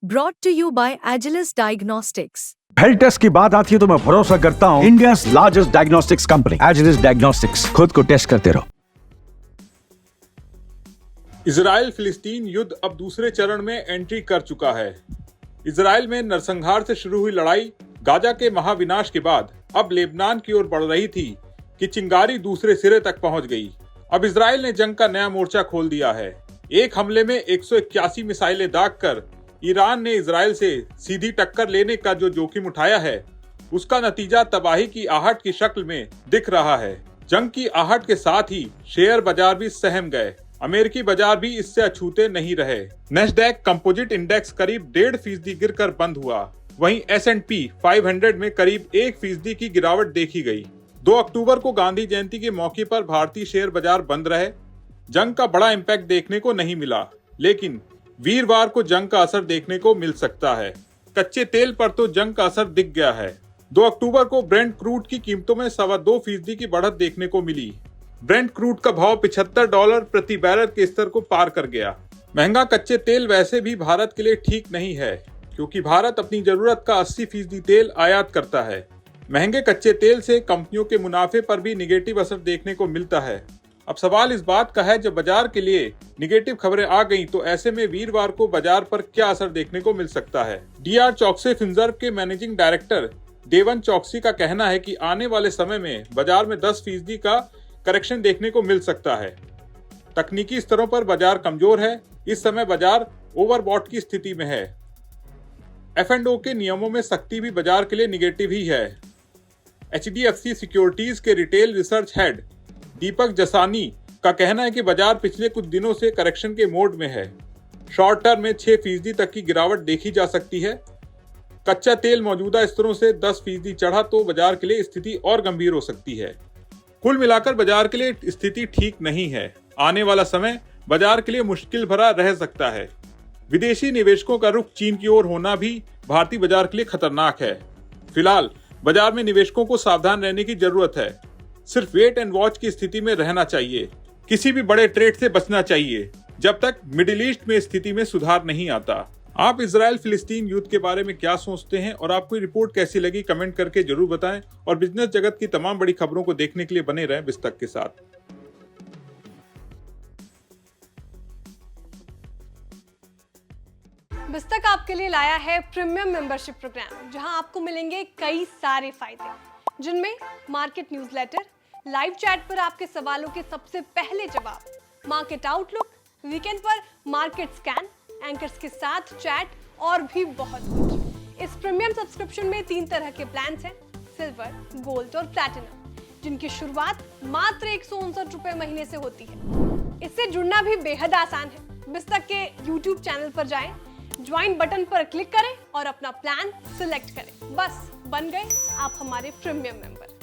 Brought to you by Agilus Diagnostics. Health test की बात आती है तो मैं भरोसा करता हूँ India's largest diagnostics company Agilus diagnostics. खुद को टेस्ट करते रहो। इजराइल फिलिस्तीन युद्ध अब दूसरे चरण में एंट्री कर चुका है। इजराइल में नरसंहार से शुरू हुई लड़ाई गाजा के महाविनाश के बाद अब लेबनान की ओर बढ़ रही थी कि चिंगारी दूसरे सिरे तक पहुंच गई। अब इजराइल ने जंग का नया मोर्चा खोल दिया है। एक हमले में 181 मिसाइलें दागकर ईरान ने इजराइल से सीधी टक्कर लेने का जो जोखिम उठाया है, उसका नतीजा तबाही की आहट की शक्ल में दिख रहा है। जंग की आहट के साथ ही शेयर बाजार भी सहम गए। अमेरिकी बाजार भी इससे अछूते नहीं रहे। नेस्डैक कंपोजिट इंडेक्स करीब 1.5% गिरकर बंद हुआ। वहीं S&P 500 में करीब 1% की गिरावट देखी गई। 2 अक्टूबर को गांधी जयंती के मौके पर भारतीय शेयर बाजार बंद रहे। जंग का बड़ा इम्पैक्ट देखने को नहीं मिला, लेकिन वीरवार को जंग का असर देखने को मिल सकता है। कच्चे तेल पर तो जंग का असर दिख गया है। 2 अक्टूबर को ब्रेंट क्रूड की कीमतों में 2.25% की बढ़त देखने को मिली। ब्रेंट क्रूड का भाव $75 प्रति बैरल के स्तर को पार कर गया। महंगा कच्चे तेल वैसे भी भारत के लिए ठीक नहीं है, क्योंकि भारत अपनी जरूरत का 80% तेल आयात करता है। महंगे कच्चे तेल से कंपनियों के मुनाफे पर भी निगेटिव असर देखने को मिलता है। अब सवाल इस बात का है, जब बाजार के लिए निगेटिव खबरें आ गईं, तो ऐसे में वीरवार को बाजार पर क्या असर देखने को मिल सकता है। DR चौकसी फिनजर्व के मैनेजिंग डायरेक्टर देवन चौकसी का कहना है कि आने वाले समय में बाजार में 10% का करेक्शन देखने को मिल सकता है। तकनीकी स्तरों पर बाजार कमजोर है। इस समय बाजार ओवरबॉट की स्थिति में है। F&O के नियमों में सख्ती भी बाजार के लिए निगेटिव ही है। HDFC सिक्योरिटीज के रिटेल रिसर्च हेड दीपक जसानी का कहना है कि बाजार पिछले कुछ दिनों से करेक्शन के मोड में है। शॉर्ट टर्म में 6% तक की गिरावट देखी जा सकती है। कच्चा तेल मौजूदा स्तरों से 10% चढ़ा तो बाजार के लिए स्थिति और गंभीर हो सकती है। कुल मिलाकर बाजार के लिए स्थिति ठीक नहीं है। आने वाला समय बाजार के लिए मुश्किल भरा रह सकता है। विदेशी निवेशकों का रुख चीन की ओर होना भी भारतीय बाजार के लिए खतरनाक है। फिलहाल बाजार में निवेशकों को सावधान रहने की जरूरत है। सिर्फ वेट एंड वॉच की स्थिति में रहना चाहिए। किसी भी बड़े ट्रेड से बचना चाहिए जब तक मिडिल ईस्ट में स्थिति में सुधार नहीं आता। आप इजराइल फिलिस्तीन युद्ध के बारे में क्या सोचते हैं और आपको रिपोर्ट कैसी लगी, कमेंट करके जरूर बताएं। और बिजनेस जगत की तमाम बड़ी खबरों को देखने के लिए बने रहें बिस्तक के साथ। बिस्तक आपके लिए लाया है प्रीमियम मेंबरशिप प्रोग्राम, जहां आपको मिलेंगे कई सारे फायदे, जिनमें मार्केट न्यूज़लेटर, लाइव चैट पर आपके सवालों के सबसे पहले जवाब, मार्केट आउटलुक, वीकेंड पर मार्केट स्कैन, एंकर्स के साथ चैट और भी बहुत कुछ। इस प्रीमियम सब्सक्रिप्शन में 3 तरह के प्लान्स हैं, सिल्वर, गोल्ड और प्लैटिनम, जिनकी शुरुआत मात्र 159 रुपए महीने से होती है। इससे जुड़ना भी बेहद आसान है। बिस्तक के YouTube चैनल पर जाएं, ज्वाइन बटन पर क्लिक करें और अपना प्लान सिलेक्ट करें। बस बन गए आप हमारे प्रीमियम मेंबर।